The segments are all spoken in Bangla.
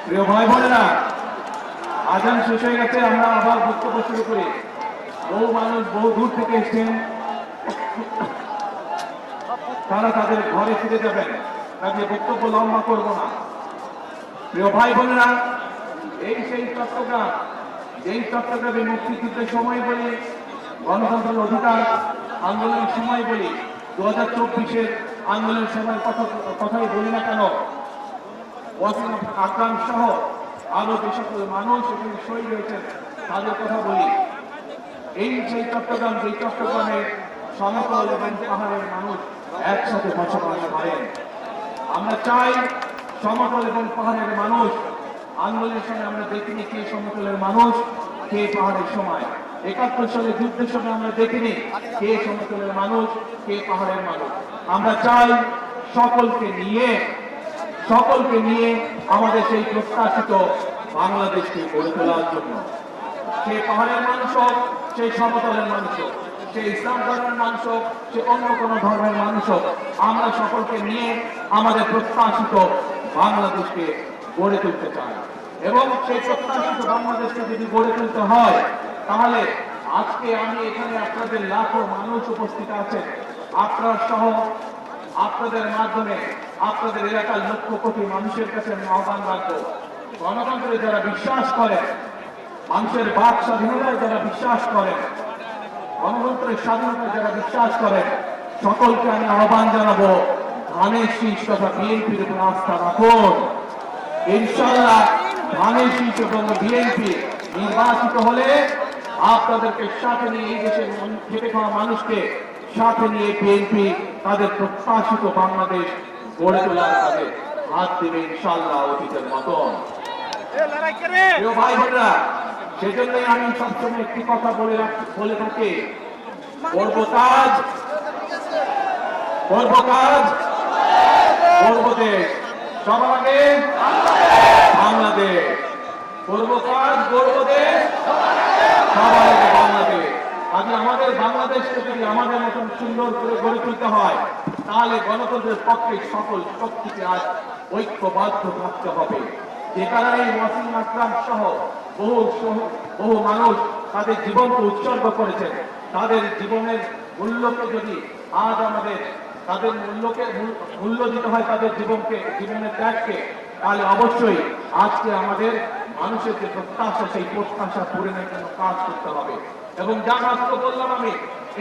প্রিয় ভাই বোনেরা, আজান শেষ হয়ে গেছে, আমরা আবার বক্তব্য শুরু করি। বহু মানুষ বহু দূর থেকে এসেছেন, তারা তাদের ঘরে ফিরে যাবেন, তাকে বক্তব্য লম্বা করব না। প্রিয় ভাই বোনেরা, এই সেই চট্টগ্রাম, যেই চট্টগ্রামে মুক্তিযুদ্ধের সময় বলি, গণতন্ত্রের অধিকার আন্দোলনের সময় বলি, 2024-এর আন্দোলনের সময় কথাই বলি না কেন, ওয়াসিম আকরাম সহ আরো যে সকল মানুষ এখানে শহীদ হয়েছেন তাদের কথা বলি। এই সেই চট্টগ্রাম, যেই চট্টগ্রামে সমতল এবং পাহাড়ের মানুষ একসাথে বসবাস করেন। আমরা চাই সমতল এবং পাহাড়ের মানুষ, আন্দোলনের সময় আমরা দেখিনি কে সমতলের মানুষ কে পাহাড়ের সময়, 71 সালে যুদ্ধের সময় আমরা দেখিনি কে সমতলের মানুষ কে পাহাড়ের মানুষ। আমরা চাই সকলকে নিয়ে আমাদের সেই প্রত্যাশিত বাংলাদেশকে গড়ে তোলার জন্য, সেই পাহাড়ের মানুষ হোক, সেই সমতলের মানুষ হোক, সেই ইসলাম ধর্মের মানুষ হোক, সে অন্য কোন ধর্মের মানুষ হোক, আমরা সকলকে নিয়ে আমাদের প্রত্যাশিত বাংলাদেশকে গড়ে তুলতে চাই। এবং সেই প্রত্যাশিত বাংলাদেশকে যদি গড়ে তুলতে হয়, তাহলে আজকে আমি এখানে আপনাদের লাখো মানুষ উপস্থিত আছেন, আপনার সহ আপনাদের মাধ্যমে আপনাদের এলাকার লক্ষ কোটি মানুষের কাছে আমি আহ্বান রাখবো, গণতন্ত্রে যারা বিশ্বাস করেন, মানুষের বাক স্বাধীনতায় যারা বিশ্বাস করেন, গণতন্ত্রের স্বাধীনতায় যারা বিশ্বাস করেন, সকলকে আমি আহ্বান জানাবো, ধানের শীষ তথা বিএনপির উপর আস্থা রাখুন। ইনশাআল্লাহ ধানের শীষ এবং বিএনপি নির্বাচিত হলে আপনাদেরকে সাথে নিয়ে, এই দেশের খেটে খাওয়া মানুষকে সাথে নিয়ে বিএনপি তাদের প্রত্যাশিত বাংলাদেশ গড়ে তোলার কাজে হাত দেবে ইনশাআল্লাহ অতীতের মতন। প্রিয় ভাই বোনেরা, সেজন্যই আমি সবসময় একটি কথা বলে থাকি, করব কাজ করব দেশ, সবার আগে বাংলাদেশ। করব কাজ করব দেশ, সবার আগে বাংলাদেশ। আজ আমাদের বাংলাদেশকে যদি আমাদের মতন সুন্দর করে গড়ে তুলতে হয়, তাহলে গণতন্ত্রের পক্ষে সকল শক্তিকে আজ ঐক্যবদ্ধ থাকতে হবে। যে কারণে ওয়াসিম আকরাম সহ বহু মানুষ তাদের জীবনকে উৎসর্গ করেছেন। তাদের জীবনের মূল্যকে যদি আজ আমাদের তাদের মূল্য দিতে হয়, তাদের জীবনের ত্যাগকে, তাহলে অবশ্যই আজকে আমাদের মানুষের যে প্রত্যাশা, সেই প্রত্যাশা পূরণের জন্য কাজ করতে হবে। এবং যা মাত্র বললাম আমি,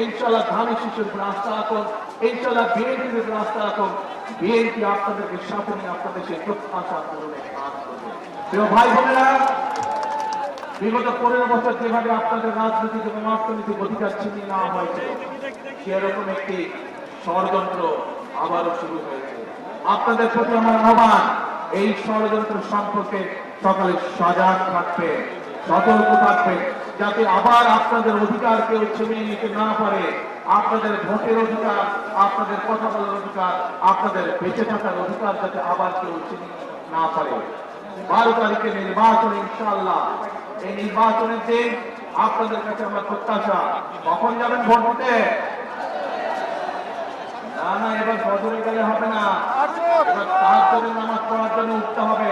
ইনশাআল্লাহ ধানের শীষের উপর আস্থা রাখুন, ইনশাআল্লাহ বিএনপির উপর আস্থা রাখুন, বিএনপি আপনাদেরকে সাথে নিয়ে আপনাদের সেই প্রত্যাশা পূরণের কাজ করবে। প্রিয় ভাই বোনেরা, বিগত 15 বছর যেভাবে আপনাদের রাজনৈতিক এবং অর্থনৈতিক অধিকার ছিনিয়ে নেওয়া হয়েছিল, সেরকম একটি ষড়যন্ত্র আবারও শুরু হয়েছে। আপনাদের প্রতি আমার আহ্বান, এই ষড়যন্ত্র সম্পর্কে সকালে সজাগ থাকবে, সতর্ক থাকবে, যাতে আবার আপনাদের অধিকার কেউ ছিনিয়ে নিতে না পারে। আপনাদের ভোটের অধিকার, আপনাদের কথা বলার অধিকার, আপনাদের বেঁচে থাকার অধিকার যাতে আবার কেউ ছিনিয়ে না পারে। 12 তারিখে নির্বাচন, ইনশাআল্লাহ এই নির্বাচনের দিন আপনাদের কাছে আমার প্রত্যাশা, কখন যাবেন ভোট দিতে? না, এবার ফজরে গেলে হবে না, এবার তাহাজ্জুদের নামাজ পড়ার জন্য উঠতে হবে।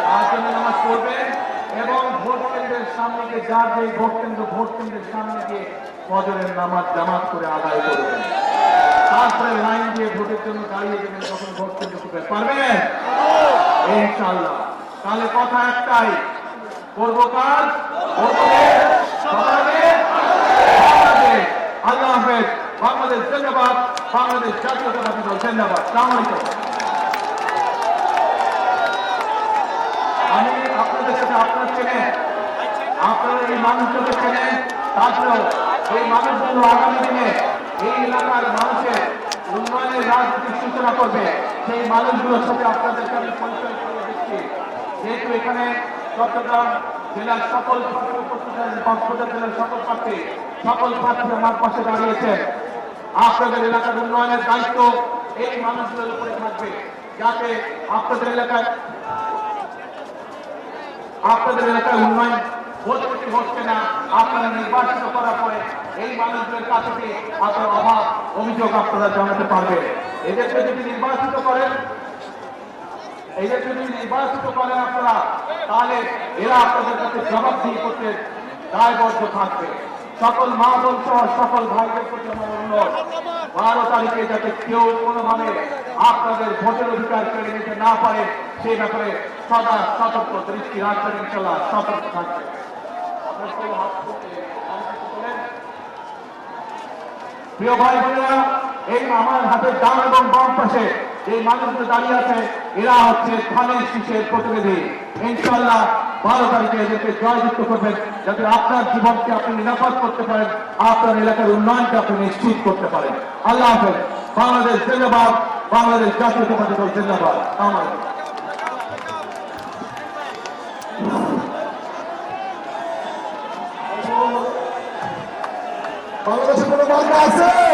তাহাজ্জুদের নামাজ পড়বেন এবং ভোট কেন্দ্রের সামনে গিয়ে, যার যে ভোট কেন্দ্রের সামনে গিয়ে ফজরের নামাজ জামাত করে আদায় করবেন। তারপরে লাইন দিয়ে ভোটের জন্য দাঁড়িয়ে দেবেন, যখন ভোট কেন্দ্রে ঢুকবেন। পারবেন ইনশাআল্লাহ? তাহলে কথা একটাই, করব কাজ, আল্লাহ হাফেজ। বাংলাদেশ জিন্দাবাদ, বাংলাদেশ জাতীয়তাবাদী দল জিন্দাবাদ। আসসালামু আলাইকুম। আমি আপনাদের সাথে আপনার চেনেন, আপনারা এই মানুষগুলো চেনেন, তাছাড়াও এই মানুষগুলো আগামী দিনে এই এলাকার মানুষের উন্নয়নের রাজনীতির সূচনা করবে, সেই মানুষগুলোর সাথে আপনাদেরকে আমি পরিচয় করে দিচ্ছি। যেহেতু এখানে চট্টগ্রাম জেলার সকল প্রার্থী উপস্থিত আছেন, কক্সবাজার জেলার সকল প্রার্থী আমার পাশে দাঁড়িয়েছেন। আপনাদের এলাকার উন্নয়নের দায়িত্ব এই মানুষগুলোর উপরে থাকবে, যাতে আপনাদের এলাকায় উন্নয়ন হচ্ছে না। আপনারা নির্বাচিত করার পরে এই মানুষদের কাছে আপনার অভাব অভিযোগ আপনারা জানাতে পারবেন। এদেরকে যদি নির্বাচিত করেন, এদের যদি নির্বাচিত করেন আপনারা, তাহলে এরা আপনাদের কাছে জবাবদিহি করতে দায়বদ্ধ থাকবে। সকল মা বোন সহ সকল ভাইদের প্রতি আমার অনুরোধ, 12 তারিখে যাতে কেউ কোনোভাবে আপনাদের ভোটের অধিকার কেড়ে নিতে না পারে, সেই ব্যাপারে সদা সতর্ক দৃষ্টি রাখবেন, ইনশাল্লাহ সতর্ক থাকবে। প্রিয় ভাই বোনেরা, এই আমার হাতের ডান এবং বাম পাশে এই মানুষগুলো দাঁড়িয়ে আছে, এরা হচ্ছে ধানের শীষের প্রতিনিধি। ইনশাল্লাহ 12 তারিখে এদেরকে জয়যুক্ত করবেন, যাতে আপনার জীবনকে আপনি নিরাপদ করতে পারেন, আপনার এলাকার উন্নয়নকে আপনি নিশ্চিত করতে পারেন। আল্লাহ হাফেজ। বাংলাদেশ জিন্দাবাদ, বাংলাদেশ জাতীয়তাবাদী দল জিন্দাবাদ। বাংলাদেশে কোনো মার্কা আছে?